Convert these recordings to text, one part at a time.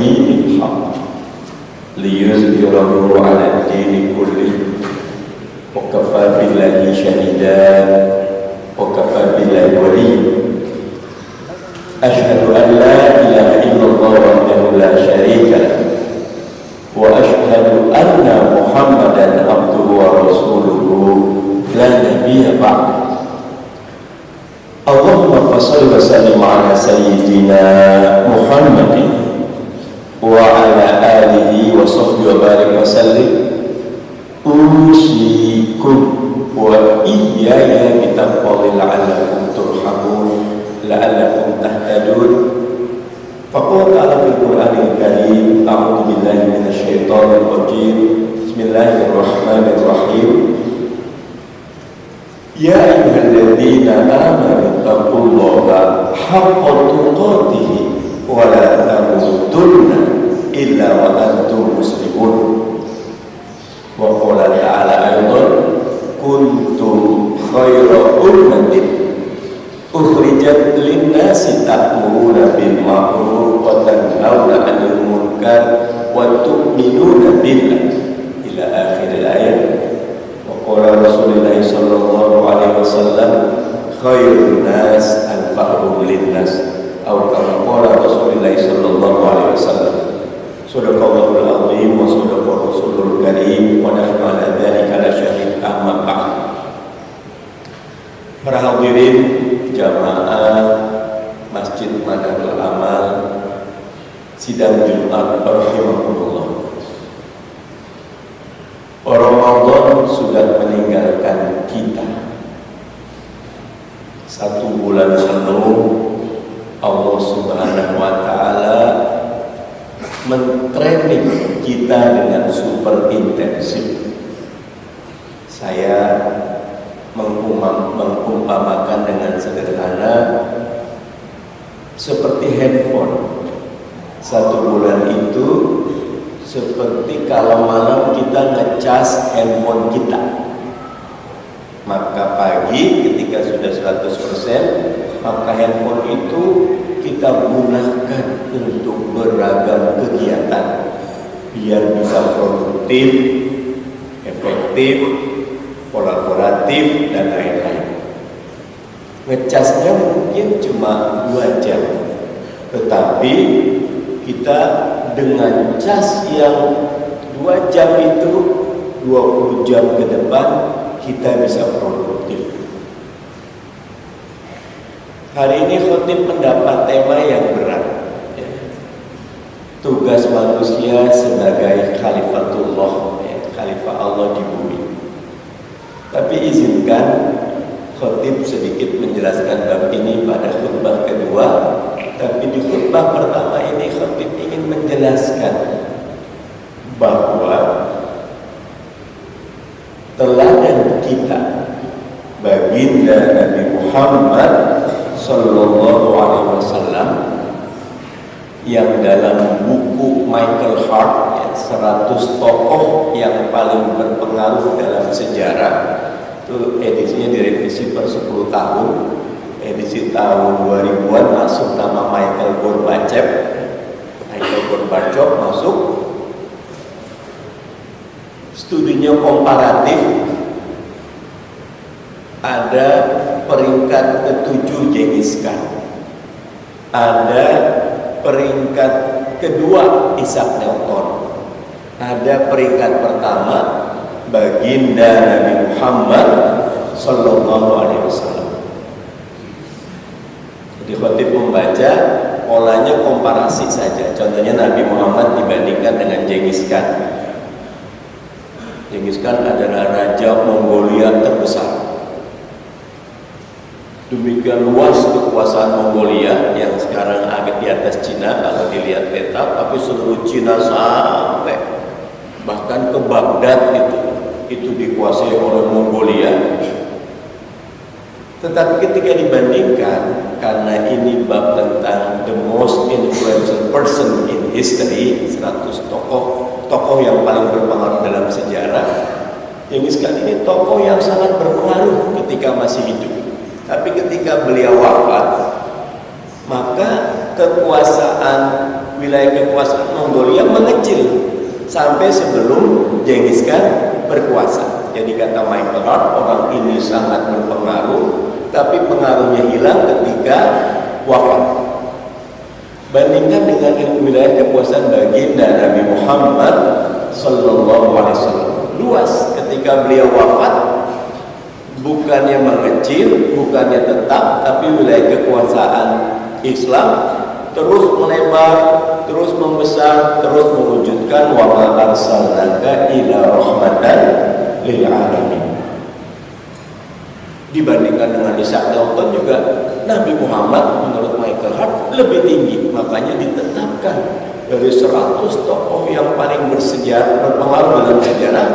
دين الحق ليظهره على الدين كله وكفى بالله شهيدا وكفى بالله وليا أشهد أن لا إله إلا الله وحده لا شريك له وأشهد أن محمدا عبده ورسوله لا نبي بعده اللهم صل وسلم على سيدنا محمد وعلى آله وصحبه وبارك وسلم أوصيكم وإياي بتقوى الله لعلكم ترحمون لعلكم تهتدون فقال تعالى في القرآن الكريم أعوذ بالله من الشيطان الرجيم بسم الله الرحمن الرحيم يا أيها الذين آمنوا اتقوا الله حق تقاته ولا تموتن إلا وأنتم مسلمون وقال تعالى أيضا كنتم خير أمة أخرجت للناس تأمرون بالمعروف وتنهون عن المنكر وتؤمنون بالله إلى آخر الآية وقال رسول الله صلى الله عليه وسلم خير الناس أنفعهم للناس أو كما قال رسول الله صلى الله عليه وسلم صدق الله العظيم وصدق رسول الكريم ونحن على ذلك لشهيد أما بعد. Para hadirin jamaah Masjid Manarul Amal sidang Jumat rahimakumullah. Ramadan sudah meninggalkan kita. 1 bulan penuh Allah Subhanahu wa taala mentraining kita dengan super intensif. Saya mengumpamakan dengan sederhana seperti handphone. 1 bulan itu seperti kalau malam kita ngecas handphone kita, maka pagi ketika sudah 100%, maka handphone itu kita gunakan untuk beragam kegiatan biar bisa produktif, efektif, kolaboratif, dan lain-lain. Ngecasnya mungkin cuma 2 jam, tetapi kita dengan cas yang 2 jam itu 20 jam ke depan kita bisa produktif. Hari ini khotib mendapat tema yang berat, ya. Tugas manusia sebagai khalifatullah, ya, khalifah Allah di bumi. Tapi izinkan khotib sedikit menjelaskan bab ini pada khutbah kedua. Tapi di khutbah pertama ini khotib ingin menjelaskan bahwa teladan kita baginda Nabi Muhammad Sallallahu Alaihi Wasallam yang dalam buku Michael Hart, ya, 100 tokoh yang paling berpengaruh dalam sejarah, itu edisinya direvisi per 10 tahun. Edisi tahun 2000-an masuk nama Michael Gorbachev masuk. Studinya komparatif. Ada peringkat ke-7 Genghis Khan, ada peringkat kedua Isaac Newton, ada peringkat pertama baginda Nabi Muhammad Sallallahu Alaihi Wasallam. Jadi khotib membaca polanya komparasi saja. Contohnya Nabi Muhammad dibandingkan dengan Genghis Khan. Genghis Khan adalah raja Mongolia terbesar. Demikian luas kekuasaan Mongolia yang sekarang agak di atas Cina kalau dilihat peta, tapi seluruh Cina sampai bahkan ke Baghdad itu dikuasai oleh Mongolia. Tetapi ketika dibandingkan, karena ini bab tentang the most influential person in history, 100 tokoh yang paling berpengaruh dalam sejarah, Genghis Khan ini tokoh yang sangat berpengaruh ketika masih hidup. Tapi ketika beliau wafat, maka kekuasaan wilayah kekuasaan Mongolia mengecil sampai sebelum Genghis Khan berkuasa. Jadi kata Michael Hart, orang ini sangat berpengaruh, tapi pengaruhnya hilang ketika wafat. Bandingkan dengan wilayah kekuasaan baginda Nabi Muhammad Sallallahu Alaihi Wasallam, luas. Ketika beliau wafat, bukannya mengecil, bukannya tetap, tapi wilayah kekuasaan Islam terus melebar, terus membesar, terus mewujudkan wa ma arsalnaka ila rahmatan lil alamin. Dibandingkan dengan Isaac Newton juga, Nabi Muhammad menurut Michael Hart lebih tinggi. Makanya ditetapkan dari 100 tokoh yang paling berpengaruh dalam sejarah,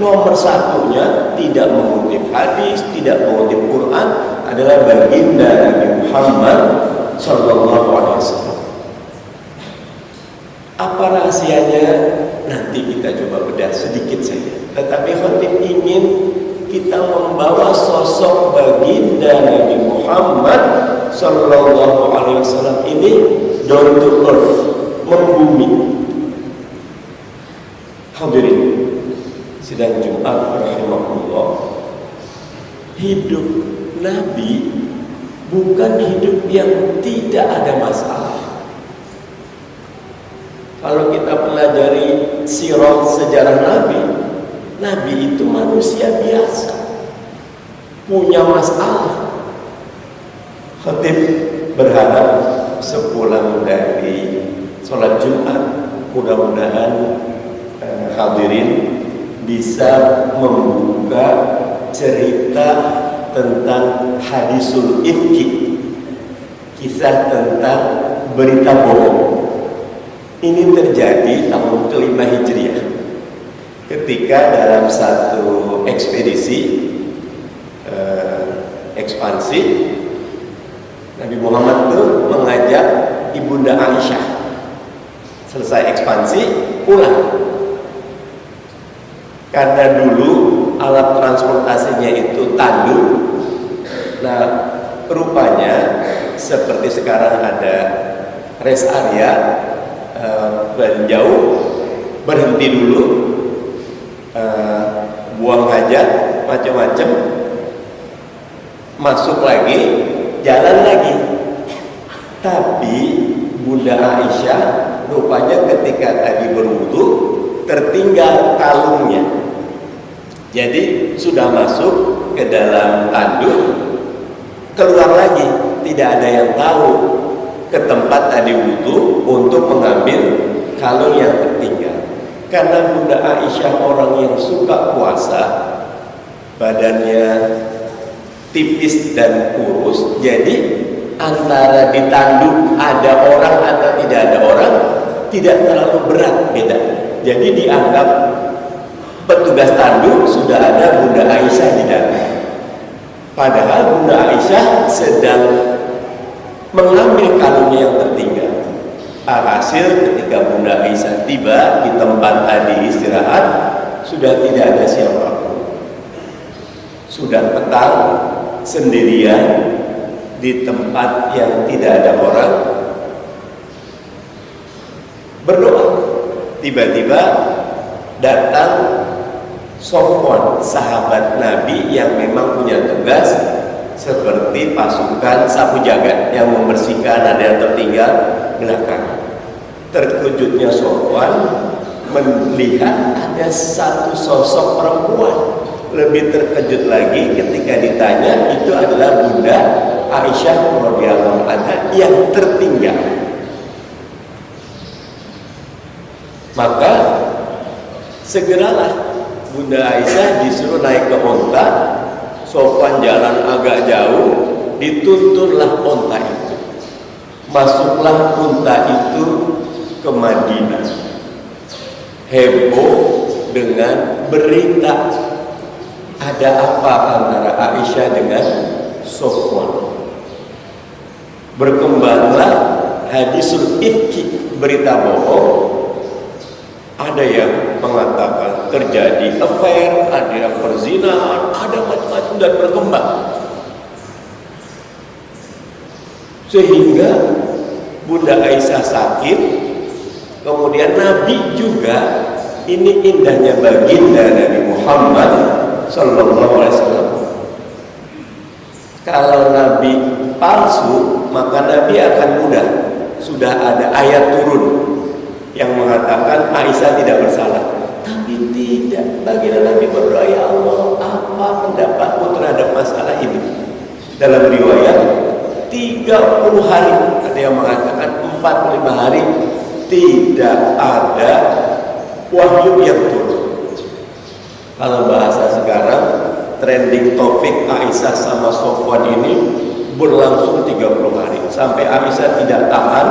nomor satunya tidak mengutip hadis, tidak mengutip Quran, adalah baginda Nabi Muhammad Sallallahu Alaihi Wasallam. Apa rahasianya? Nanti kita coba bedah sedikit saja. Tetapi khatib ingin kita membawa sosok baginda Nabi Muhammad Sallallahu Alaihi Wasallam ini down to earth, membumi. Hadirin sidang Jumat rahimahullah, hidup Nabi bukan hidup yang tidak ada masalah. Kalau kita pelajari sirah sejarah Nabi, Nabi itu manusia biasa, punya masalah. Khatib berharap sepulang dari sholat Jumat, mudah-mudahan hadirin bisa membuka cerita tentang hadisul ifki, kisah tentang berita bohong. Ini terjadi tahun ke-5 Hijriah, ketika dalam satu ekspedisi ekspansi, Nabi Muhammad itu mengajak Ibunda Aisyah. Selesai ekspansi, pulang. Karena dulu alat transportasinya itu tanduk. Nah, rupanya seperti sekarang ada rest area, jauh, berhenti dulu, buang hajat, macam-macam, masuk lagi, jalan lagi. Tapi Bunda Aisyah rupanya ketika tadi berwudu tertinggal kalungnya. Jadi sudah masuk ke dalam tanduk, keluar lagi, tidak ada yang tahu, ke tempat tadi wudu untuk mengambil kalung yang tertinggal. Karena Bunda Aisyah orang yang suka puasa, badannya tipis dan kurus, jadi antara di tanduk ada orang atau tidak ada orang tidak terlalu berat beda. Jadi dianggap petugas tanduk sudah ada Bunda Aisyah di dalam. Padahal Bunda Aisyah sedang mengambil kalungnya yang tertinggal. Alhasil ketika Bunda Aisyah tiba di tempat tadi istirahat, sudah tidak ada siapapun. Sudah petang, sendirian di tempat yang tidak ada orang, berdoa. Tiba-tiba datang Sofwan, sahabat Nabi yang memang punya tugas seperti pasukan sapu jagat yang membersihkan ada yang tertinggal belakang. Terkejutnya Sofwan melihat ada satu sosok perempuan. Lebih terkejut lagi ketika ditanya, itu adalah Bunda Aisyah radhiyallahu anha yang tertinggal. Maka segeralah Bunda Aisyah disuruh naik ke onta. Sofwan jalan agak jauh, dituntunlah onta itu. Masuklah onta itu ke Madinah. Heboh dengan berita ada apa antara Aisyah dengan Sofwan. Berkembanglah hadisul ifki, berita bohong. Ada yang mengatakan terjadi affair, ada yang perzinahan, ada macam-macam dan berkembang. Sehingga Bunda Aisyah sakit, Kemudian Nabi juga, ini indahnya baginda Nabi Muhammad Sallallahu Alaihi Wasallam. Kalau Nabi palsu, maka Nabi akan mudah. Sudah ada ayat turun yang mengatakan Aisyah tidak bersalah. Tapi tidak, baginda Nabi berdoa, ya Allah, apa pendapatmu terhadap masalah ini? Dalam riwayat 30 hari, ada yang mengatakan 45 hari tidak ada wahyu yang turun. Kalau bahasa sekarang, trending topik Aisyah sama Sofwan ini berlangsung 30 hari sampai Aisyah tidak tahan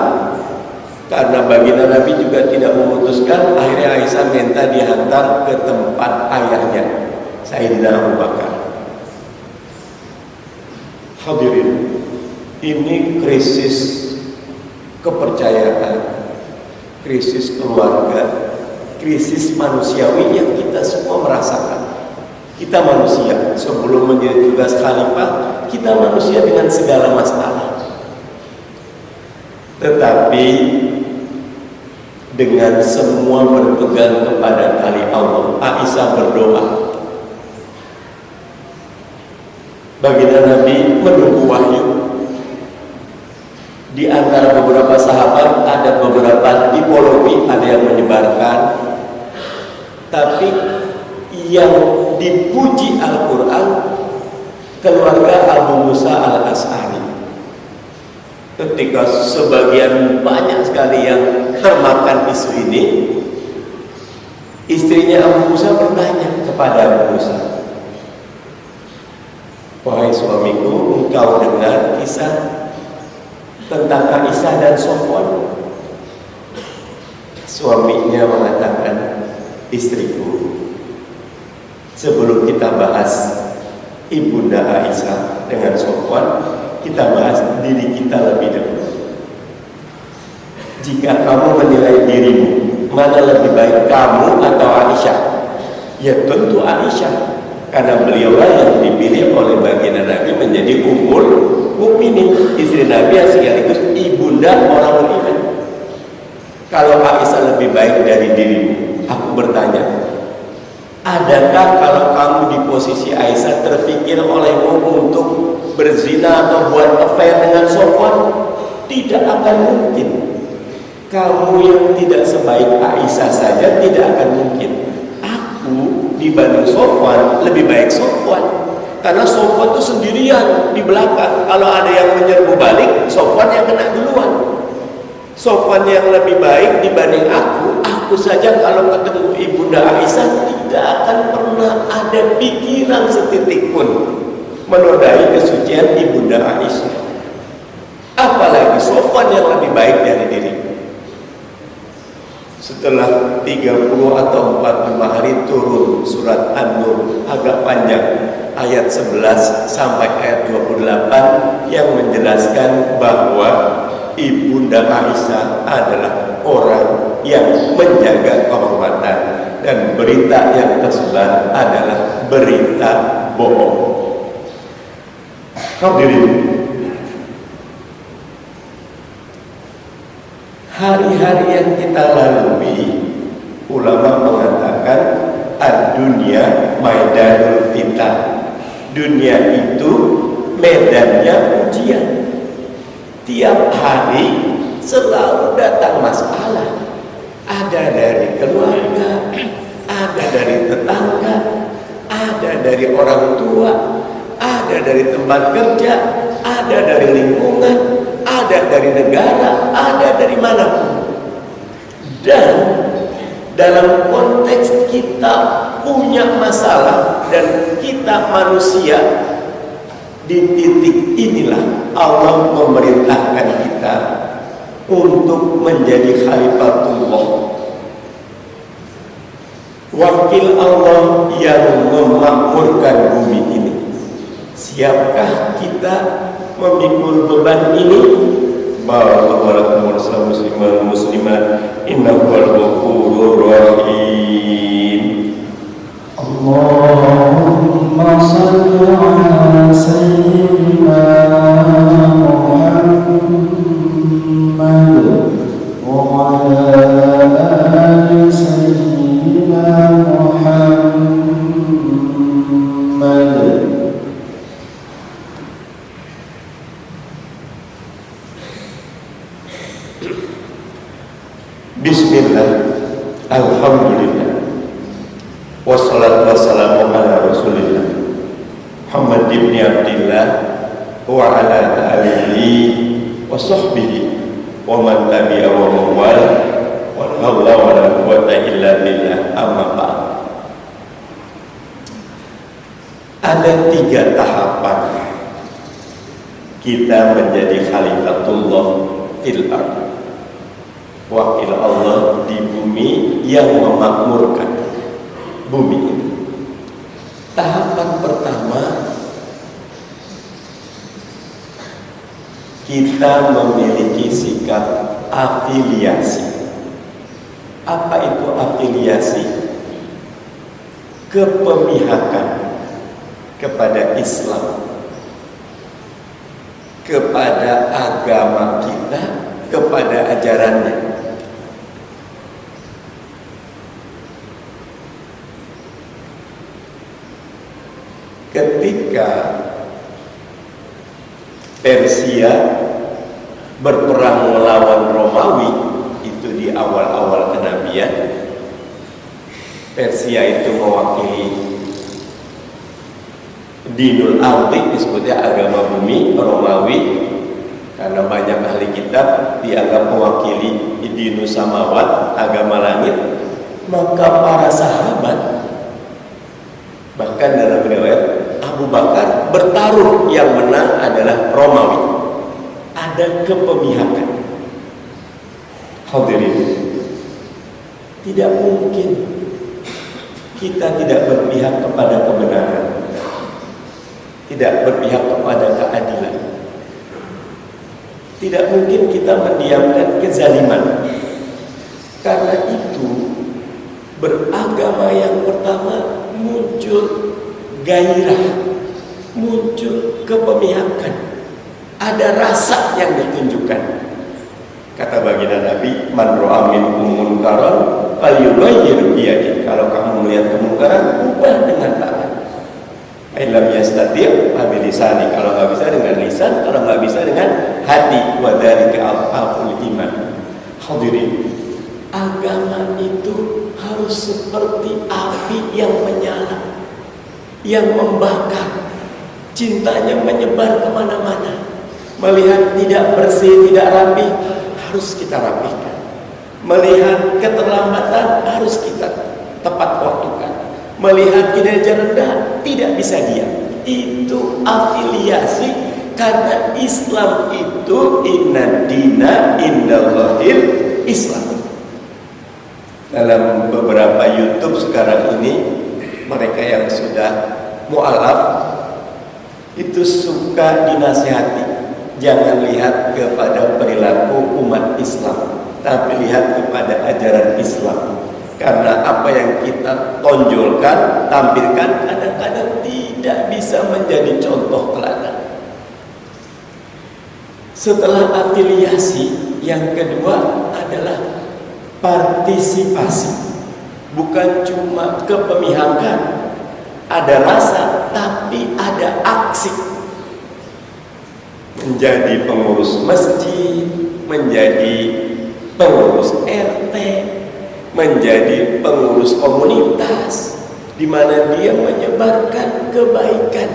karena baginda Nabi juga tidak memutuskan. Akhirnya Aisyah minta dihantar ke tempat ayahnya, Sayyidina Abu Bakar. Hadirin, ini krisis kepercayaan, krisis keluarga, krisis manusiawi yang kita semua merasakan. Kita manusia, sebelum menjadi tugas khalifah, kita manusia dengan segala masalah. Tetapi dengan semua berpegang kepada tali Allah, Aisyah berdoa. Baginda Nabi menunggu wahyu. Di antara beberapa sahabat ada beberapa tipologi, ada yang menyebarkan, tapi yang dipuji Al-Quran keluarga Abu Musa Al-As'ari. Ketika sebagian banyak sekali yang termakan isu ini, istrinya Abu Musa bertanya kepada Abu Musa, wahai suamiku, engkau dengar kisah tentang Aisyah dan Sofwan? Suaminya mengatakan, istriku, sebelum kita bahas ibunda Aisyah dengan Sofwan, kita bahas diri kita lebih dahulu. Jika kamu menilai dirimu, mana lebih baik, kamu atau Aisyah? Ya tentu Aisyah, karena beliaulah yang dipilih oleh baginda Nabi menjadi ummul mukminin, istri Nabi sekaligus ibunda orang beriman. Kalau Aisyah lebih baik dari dirimu, aku bertanya, adakah kalau kamu di posisi Aisyah terpikir olehmu untuk berzina atau buat affair dengan Sofwan? Tidak akan mungkin. Kamu yang tidak sebaik Aisyah saja tidak akan mungkin. Aku dibanding Sofwan lebih baik Sofwan, karena Sofwan itu sendirian di belakang. Kalau ada yang menyerbu balik, Sofwan yang kena duluan. Sofwan yang lebih baik dibanding aku saja kalau ketemu ibunda Aisyah tidak akan pernah ada pikiran setitik pun menodai kesucian ibunda Aisyah. Apalagi Sofwan yang lebih baik dari diri. Setelah 30 atau 45 hari turun surat An-Nur, agak panjang, ayat 11 sampai ayat 28 yang menjelaskan bahwa ibunda Aisyah adalah orang yang menjaga kehormatan, dan berita yang tersebar adalah berita bohong. Hadirin, hari-hari yang kita lalui, ulama mengatakan ad-dunya maidanul fitan. Dunia itu medannya ujian. Tiap hari selalu datang masalah. Ada dari keluarga, ada dari tetangga, ada dari orang tua, ada dari tempat kerja, ada dari lingkungan, ada dari negara, ada dari manapun. Dan dalam konteks kita punya masalah dan kita manusia, di titik inilah Allah memerintahkan kita untuk menjadi khalifatullah, wakil Allah yang memakmurkan bumi ini. Siapkah kita memikul beban ini? Barakallahu musliman muslimat innahu al-ghafurur rahim. Allahumma shalli ala sayyidina Muhammad wa ala Bismillah, alhamdulillah, wassalatu wassalamu ala rasulillah Muhammad ibn Abdillah wa ala alihi wa sahbihi wa man tabi'a wa mawal wa la hawla wa la quwwata illa billah, amma ba'd. Ada 3 tahapan kita menjadi khalifatullah fil ardh, wakil Allah di bumi yang memakmurkan bumi ini. Tahapan pertama, kita memiliki sikap afiliasi. Apa itu afiliasi? Kepemihakan kepada Islam, kepada agama kita, kepada ajarannya. Ketika Persia berperang melawan Romawi, itu di awal-awal kenabian, Persia itu mewakili dinul ardi, disebutnya agama bumi, Romawi, karena banyak ahli kitab dianggap mewakili dinus samawat, agama langit. Maka para sahabat, bahkan dalam riwayat Abu Bakar bertaruh, yang menang adalah Romawi. Ada kepemihakan. Hadirin, tidak mungkin kita tidak berpihak kepada kebenaran, tidak berpihak kepada keadilan. Tidak mungkin kita mendiamkan kezaliman. Karena itu, beragama yang pertama muncul gairah, muncul kepemihakan, ada rasa yang ditunjukkan. Kata baginda Nabi, man ra'a minkum munkaran falyughayyir biyadihi. Kalau kamu melihat kemungkaran, ubah dengan tangan. Lam yastati' bi lisani. Kalau nggak bisa dengan lisan, kalau nggak bisa dengan hati. Wa dzalika aful iman. Hadirin, agama itu harus seperti api yang menyala, yang membakar, cintanya menyebar kemana-mana. Melihat tidak bersih, tidak rapi, harus kita rapikan. Melihat keterlambatan, harus kita tepat waktukan. Melihat kinerja rendah, tidak bisa diam. Itu afiliasi, karena Islam itu inna dina indallahil Islam. Dalam beberapa YouTube sekarang ini, mereka yang sudah mu'alaf itu suka dinasihati, jangan lihat kepada perilaku umat Islam, tapi lihat kepada ajaran Islam. Karena apa yang kita tonjolkan, tampilkan, kadang-kadang tidak bisa menjadi contoh teladan. Setelah afiliasi, yang kedua adalah partisipasi. Bukan cuma kepemihakan, ada rasa, tapi ada aksi. Menjadi pengurus masjid, menjadi pengurus RT, menjadi pengurus komunitas, di mana dia menyebarkan kebaikan,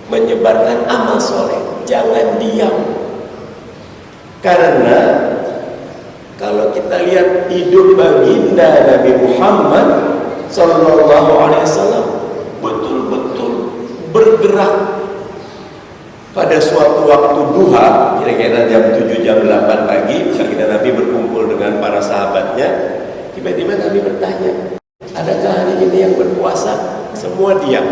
menyebarkan amal soleh. Jangan diam. Karena kalau kita lihat hidup baginda Nabi Muhammad Sallallahu Alaihi Wasallam, betul-betul bergerak. Pada suatu waktu duha, kira-kira jam 7, jam 8 pagi, baginda Nabi berkumpul dengan para sahabatnya. Tiba-tiba Nabi bertanya, adakah hari ini yang berpuasa? Semua diam.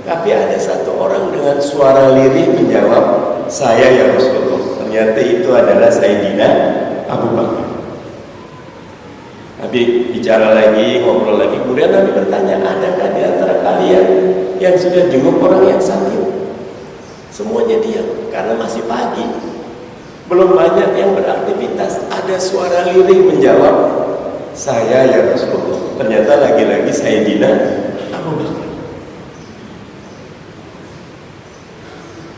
Tapi ada satu orang dengan suara lirih menjawab, saya ya Rasulullah. Ternyata itu adalah Sayyidina Abu Bakar. Nabi bicara lagi, ngobrol lagi. Kemudian Nabi bertanya, adakah di antara kalian yang sudah jenguk orang yang sakit? Semuanya diam, karena masih pagi, belum banyak yang beraktivitas. Ada suara lirih menjawab, saya ya Rasulullah. Ternyata lagi-lagi Sayyidina Abu Bakar.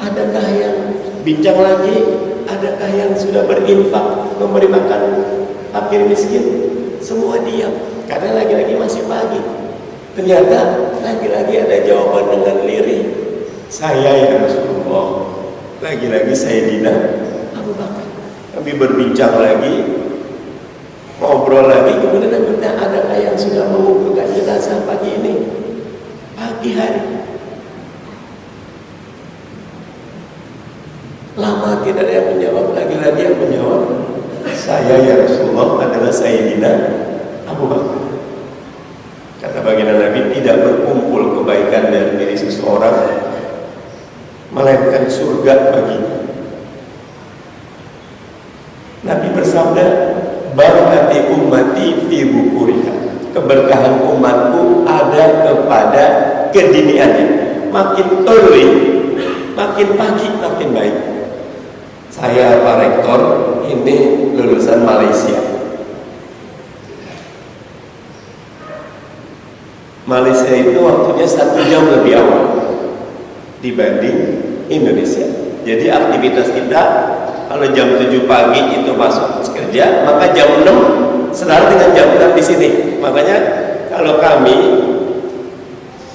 Adakah yang bincang lagi? adakah yang sudah berinfak memberi makan fakir miskin? Semua diam, karena lagi-lagi masih pagi. Ternyata lagi-lagi ada jawaban dengan lirih, saya ya Rasulullah. Lagi-lagi Sayyidina Abu Bakar. Kami berbincang lagi, ngobrol lagi, kemudian Nabi bertanya, adakah yang sudah mengumpulkan jenazah pagi ini? Pagi hari. Lama tidak ada yang menjawab, lagi-lagi yang menjawab, saya ya Rasulullah adalah Sayyidina Abu Bakar. Kata baginda Nabi, tidak berkumpul kebaikan dari diri seseorang melainkan surga baginya. Nabi bersabda, barakati ummati fi bukuriha, keberkahan umatku ada kepada kediniannya. Makin early, makin pagi, makin baik. Saya Pak Rektor, ini lulusan Malaysia. Malaysia itu waktunya 1 jam lebih awal dibanding Indonesia. Jadi aktivitas kita kalau jam 7 pagi itu masuk kerja, maka jam 6 setara dengan jam 6 di sini. Makanya kalau kami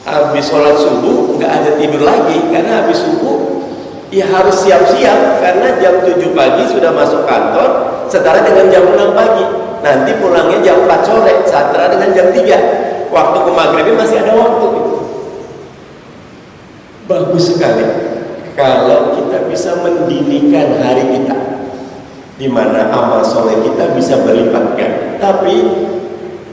habis sholat subuh nggak ada tidur lagi, karena habis subuh ya harus siap-siap, karena jam 7 pagi sudah masuk kantor setara dengan jam 6 pagi. Nanti pulangnya jam 4 sore setara dengan jam 3. Waktu ke maghribnya masih ada waktu gitu. Bagus sekali kalau kita bisa mendinikan hari kita, di mana amal soleh kita bisa berlipat ganda. Tapi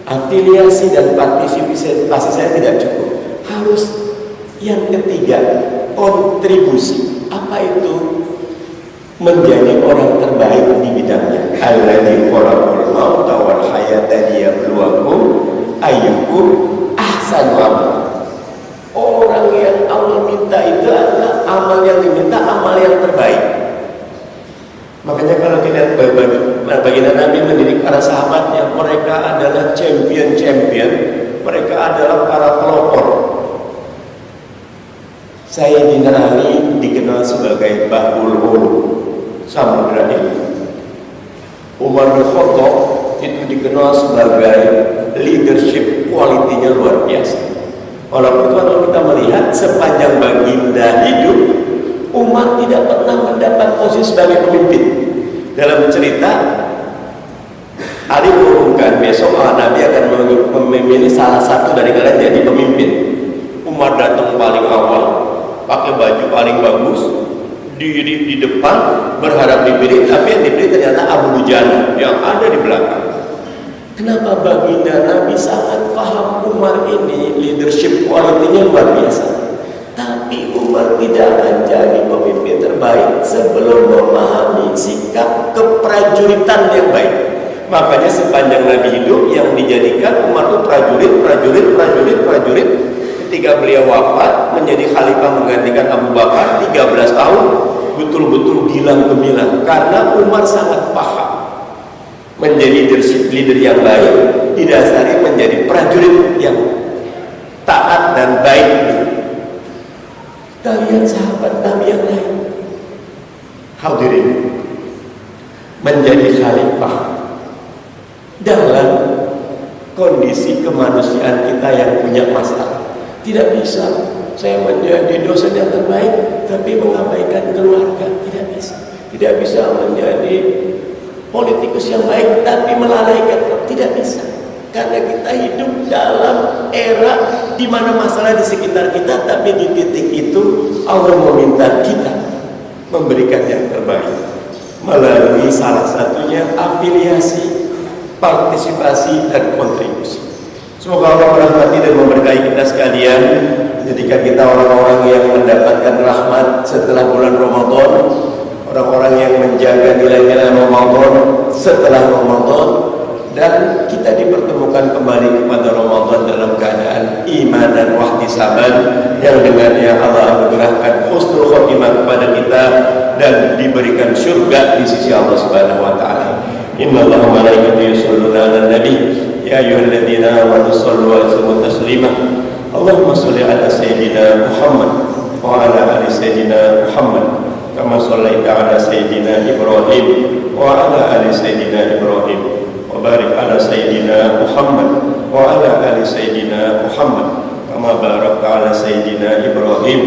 afiliasi dan partisipasi saya tidak cukup. Harus yang ketiga, kontribusi. Apa itu? Menjadi orang terbaik di bidangnya. Alladzi khalaqal mauta wal hayata liyabluwakum ayyukum ahsanu amala. Orang yang Allah minta itu adalah amal yang diminta, amal yang terbaik. Makanya kalau kita baginda Nabi mendidik para sahabatnya, mereka adalah champion, mereka adalah para pelopor. Sayyidina Ali dikenal sebagai Bahul Ulum, samudra ilmu. Umar bin Khattab itu dikenal sebagai leadership kualitinya luar biasa. Walaupun kalau kita melihat sepanjang baginda hidup, Umar tidak pernah mendapat posisi sebagai pemimpin. Dalam cerita, Ali mengumumkan besok Nabi akan memilih salah satu dari kalian jadi pemimpin. Umar datang paling awal, pakai baju paling bagus, diri di depan, berharap dipilih, tapi yang dipilih ternyata Abu Dujana yang ada di belakang. Kenapa baginda Nabi sangat paham Umar ini leadership kualitinya luar biasa. Tapi Umar tidak akan jadi pemimpin terbaik sebelum memahami sikap keprajuritan yang baik. Makanya sepanjang Nabi hidup yang dijadikan Umar itu prajurit. Ketika beliau wafat menjadi khalifah menggantikan Abu Bakar 13 tahun, betul-betul gilang gemilang karena Umar sangat paham. Menjadi leader yang baik didasari menjadi prajurit yang taat dan baik. Kita lihat sahabat Nabi yang lain, hadirin, menjadi khalifah dalam kondisi kemanusiaan kita yang punya masalah. Tidak bisa saya menjadi dosen yang terbaik tapi mengabaikan keluarga. Tidak bisa. Tidak bisa menjadi politikus yang baik tapi melalaikan. Tidak bisa. Karena kita hidup dalam era di mana masalah di sekitar kita, tapi di titik itu Allah meminta kita memberikan yang terbaik melalui salah satunya afiliasi, partisipasi, dan kontribusi. Semoga Allah merahmati dan memberkahi kita sekalian, jadikan kita orang-orang yang mendapatkan rahmat setelah bulan Ramadan, orang-orang yang menjaga nilai-nilai Ramadan setelah Ramadan, dan kita dipertemukan kembali kepada Ramadan dalam keadaan iman dan wahtisaban, yang dengannya Allah anugerahkan husnul khotimah kepada kita dan diberikan surga di sisi Allah Subhanahu wa taala. Innallaha wa malaikatahu yusholluna 'alan nabi ya ayyuhalladzina amanu shallu 'alaihi wa taslima. Allahumma shalli 'ala sayyidina Muhammad wa 'ala ali sayyidina Muhammad كما صليت على سيدنا إبراهيم وعلى آل سيدنا إبراهيم وبارك على سيدنا محمد وعلى آل سيدنا محمد كما باركت على سيدنا إبراهيم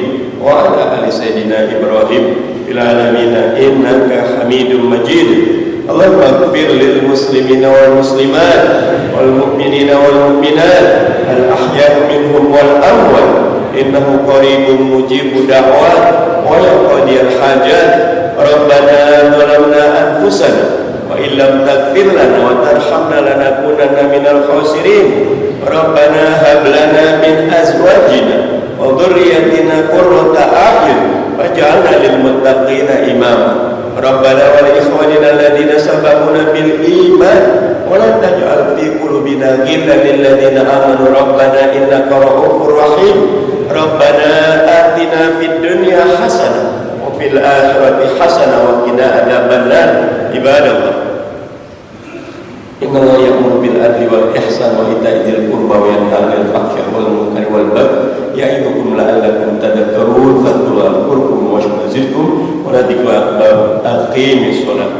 وعلى آل سيدنا إبراهيم في العالمين إنك حميد مجيد. اللهم اغفر للمسلمين والمسلمات والمؤمنين والمؤمنات الأحياء منهم والأموات إنه قريب مجيب دعوات ويقضي الحاجات. ربنا ظلمنا أنفسنا وإن لم تغفر لنا وترحمنا لنكونن من الخاسرين. ربنا هب لنا من أزواجنا وذريتنا قرة أعين واجعلنا للمتقين إماما. ربنا ولإخواننا الذين سبقونا بالإيمان ولا تجعل في قلوبنا غلا للذين آمنوا ربنا إنك رؤوف رحيم. ربنا آتنا في الدنيا حسنة وفي الآخرة حسنة وقنا عذاب النار. عباد الله إن الله يأمر بالعدل والإحسان وإيتاء ذي القربى وينهى عن الفحشاء والمنكر والبغي يعظكم لعلكم تذكرون. فاذكروا أذكركم واشكروا زدكم ولذكر أكبر. أقيموا الصلاة.